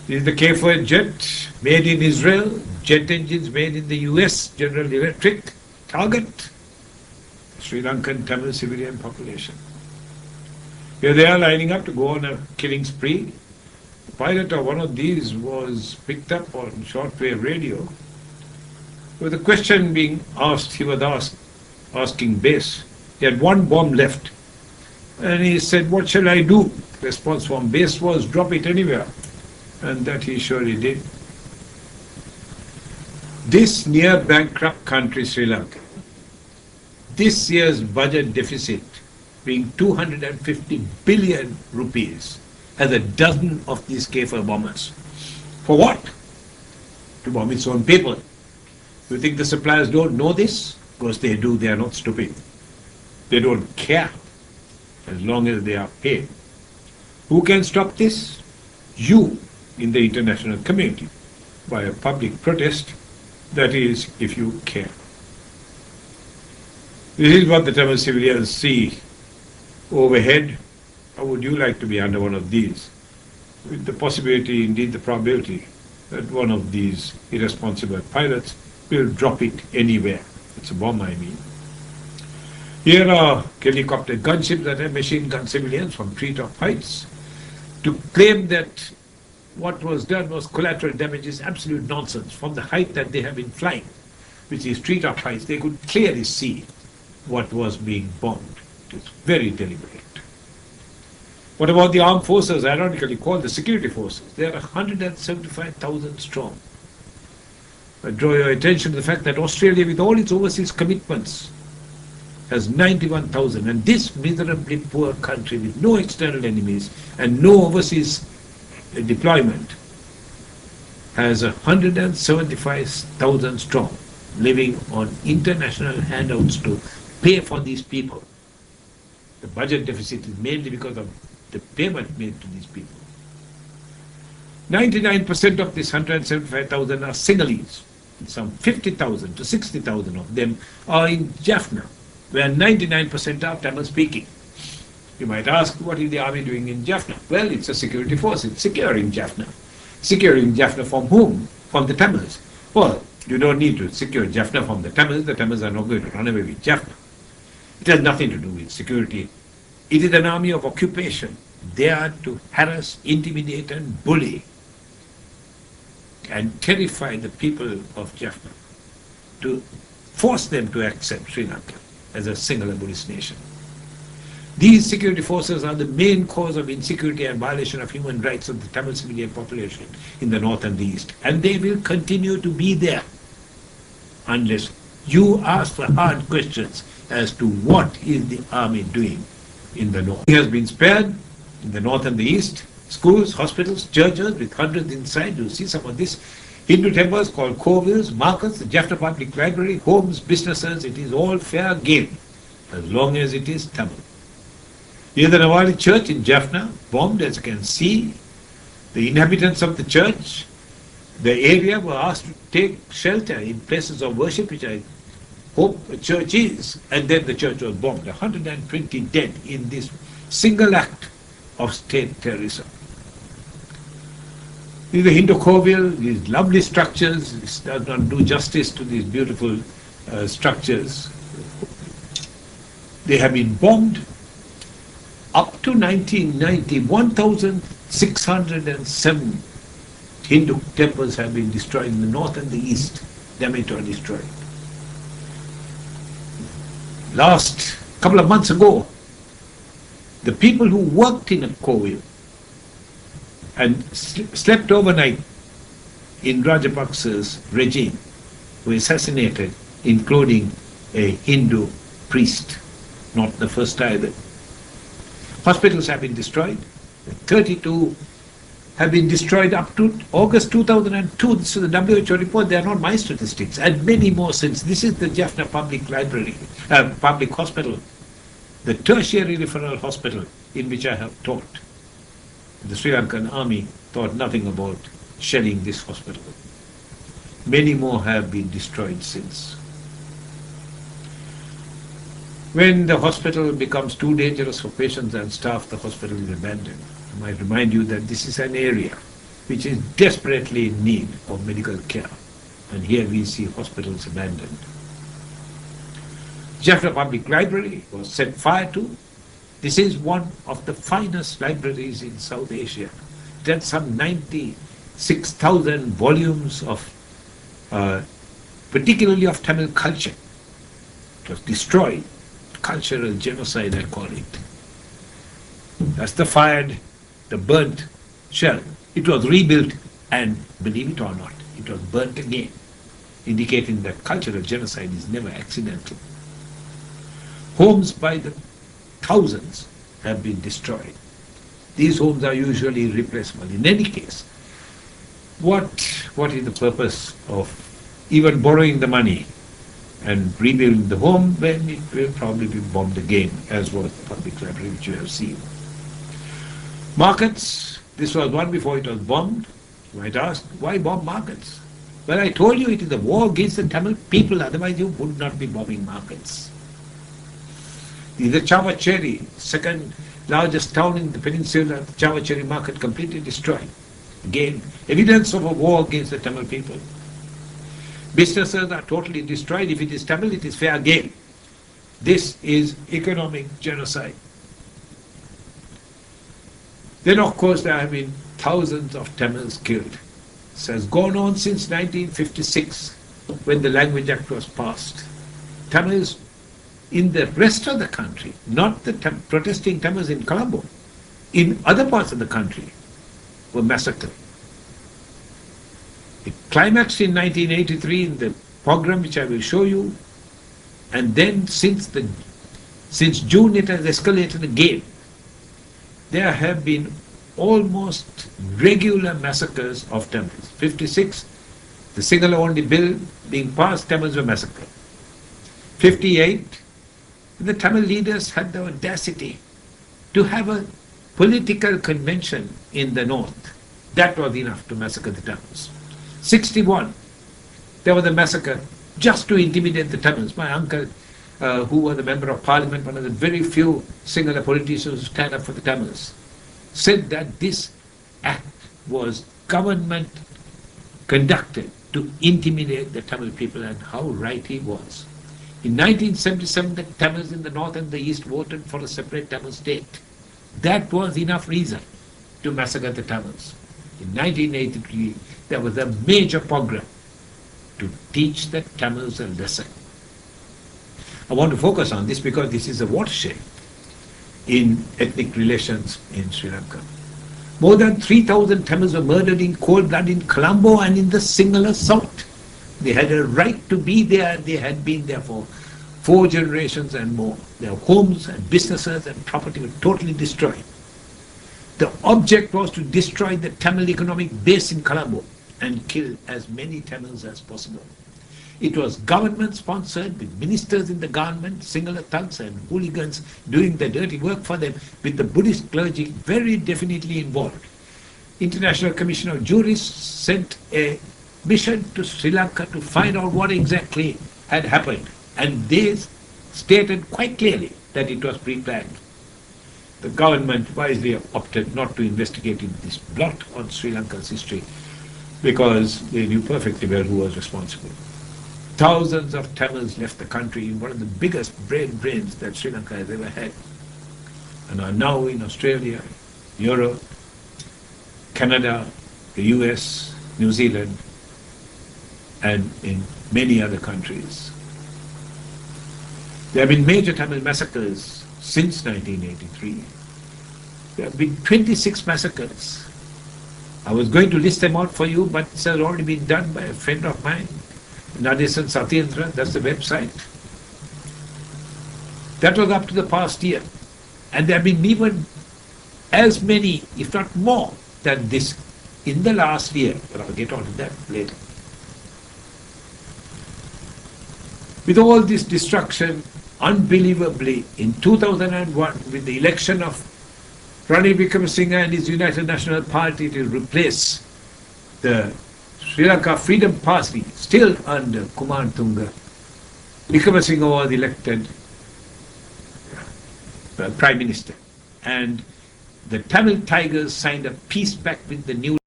This is the K4 jet, made in Israel, jet engines made in the US, General Electric. Target, Sri Lankan Tamil civilian population. Here they are lining up to go on a killing spree. The pilot of one of these was picked up on shortwave radio. With a question being asked, he was asking base. He had one bomb left. And he said, "What shall I do?" Response from base was, "Drop it anywhere." And that he surely did. This near bankrupt country, Sri Lanka, this year's budget deficit being 250 billion rupees, has a dozen of these K4 bombers. For what? To bomb its own people. You think the suppliers don't know this? Of course they do, they are not stupid. They don't care, as long as they are paid. Who can stop this? You in the international community, by a public protest, that is, if you care. This is what the Tamil civilians see overhead. How would you like to be under one of these? With the possibility, indeed the probability, that one of these irresponsible pilots will drop it anywhere. It's a bomb, I mean. Here are helicopter gunships that have machine gun civilians from treetop heights. To claim that what was done was collateral damage is absolute nonsense. From the height that they have been flying, which is treetop heights, they could clearly see what was being bombed. It is very deliberate. What about the armed forces, ironically called the security forces? They are 175,000 strong. I draw your attention to the fact that Australia, with all its overseas commitments, has 91,000, and this miserably poor country with no external enemies and no overseas deployment has 175,000 strong, living on international handouts to pay for these people. The budget deficit is mainly because of the payment made to these people. 99% of this 175,000 are Sinhalese. Some 50,000 to 60,000 of them are in Jaffna, where 99% are Tamil speaking. You might ask, what is the army doing in Jaffna? Well, it's a security force. It's securing Jaffna. Securing Jaffna from whom? From the Tamils. Well, you don't need to secure Jaffna from the Tamils. The Tamils are not going to run away with Jaffna. It has nothing to do with security. It is an army of occupation. They are to harass, intimidate and bully and terrify the people of Jaffna, to force them to accept Sri Lanka as a singular Buddhist nation. These security forces are the main cause of insecurity and violation of human rights of the Tamil civilian population in the north and the east. And they will continue to be there unless you ask the hard questions as to what is the army doing in the north. He has been spared in the north and the east. Schools, hospitals, churches with hundreds inside. You see some of this. Hindu temples called Kovils, markets, the Jaffna Public Library, homes, businesses. It is all fair game as long as it is Tamil. Here the Nawali church in Jaffna, bombed, as you can see. The inhabitants of the church, the area, were asked to take shelter in places of worship, which I hope a church is, and then the church was bombed. 120 dead in this single act of state terrorism. This is the Hindu Kovil, these lovely structures. This does not do justice to these beautiful structures. They have been bombed. Up to 1990, 1,607 Hindu temples have been destroyed in the north and the east, damaged or destroyed. Last couple of months ago, the people who worked in a Kovil and slept overnight in Rajapaksa's regime were assassinated, including a Hindu priest, not the first either. Hospitals have been destroyed. 32 have been destroyed up to August 2002. This is the WHO report. They are not my statistics. And many more since. This is the Jaffna Public Library, Public Hospital, the tertiary referral hospital in which I have taught. The Sri Lankan army thought nothing about shelling this hospital. Many more have been destroyed since. When the hospital becomes too dangerous for patients and staff, the hospital is abandoned. I might remind you that this is an area which is desperately in need of medical care. And here we see hospitals abandoned. Jaffna Public Library was set fire to. This is one of the finest libraries in South Asia. It had some 96,000 volumes of, particularly of Tamil culture. It was destroyed. Cultural genocide, I call it. That's the fired, the burnt shell. It was rebuilt, and believe it or not, it was burnt again, indicating that cultural genocide is never accidental. Homes by the thousands have been destroyed. These homes are usually replaceable. In any case, what is the purpose of even borrowing the money and rebuilding the home when it will probably be bombed again, as was the public library which you have seen? Markets, this was one before it was bombed. You might ask, why bomb markets? Well, I told you it is a war against the Tamil people, otherwise you would not be bombing markets. The Chavacheri, second largest town in the peninsula, the Chavacheri market completely destroyed. Again, evidence of a war against the Tamil people. Businesses are totally destroyed. If it is Tamil, it is fair game. This is economic genocide. Then, of course, there have been thousands of Tamils killed. This has gone on since 1956, when the Language Act was passed. Tamils in the rest of the country, not the protesting Tamils in Colombo, in other parts of the country, were massacred. It climaxed in 1983 in the pogrom which I will show you, and then since June it has escalated again. There have been almost regular massacres of Tamils. 56, the Sinhala only bill being passed, Tamils were massacred. 58, the Tamil leaders had the audacity to have a political convention in the north. That was enough to massacre the Tamils. 61, there was a massacre just to intimidate the Tamils. My uncle, who was a member of parliament, one of the very few Sinhala politicians who stand up for the Tamils, said that this act was government conducted to intimidate the Tamil people, and how right he was. In 1977, the Tamils in the north and the east voted for a separate Tamil state. That was enough reason to massacre the Tamils. In 1983, there was a major pogrom to teach the Tamils a lesson. I want to focus on this because this is a watershed in ethnic relations in Sri Lanka. More than 3,000 Tamils were murdered in cold blood in Colombo and in the Sinhala South. They had a right to be there. They had been there for 4 generations and more. Their homes and businesses and property were totally destroyed. The object was to destroy the Tamil economic base in Colombo and kill as many Tamils as possible. It was government sponsored, with ministers in the government, Sinhala thugs and hooligans doing the dirty work for them, with the Buddhist clergy very definitely involved. International Commission of Jurists sent a mission to Sri Lanka to find out what exactly had happened, and they stated quite clearly that it was pre-planned. The government wisely opted not to investigate into this blot on Sri Lanka's history because they knew perfectly well who was responsible. Thousands of Tamils left the country in one of the biggest brain drains that Sri Lanka has ever had, and are now in Australia, Europe, Canada, the US, New Zealand, and in many other countries. There have been major Tamil massacres since 1983. There have been 26 massacres. I was going to list them out for you, but this has already been done by a friend of mine, Nadesan Satyendra. That's the website. That was up to the past year. And there have been even as many, if not more, than this in the last year. But I'll get on to that later. With all this destruction, unbelievably, in 2001, with the election of Ranil Wickremesinghe and his United National Party to replace the Sri Lanka Freedom Party, still under Kumar Tunga, Wickremesinghe was elected Prime Minister. And the Tamil Tigers signed a peace pact with the new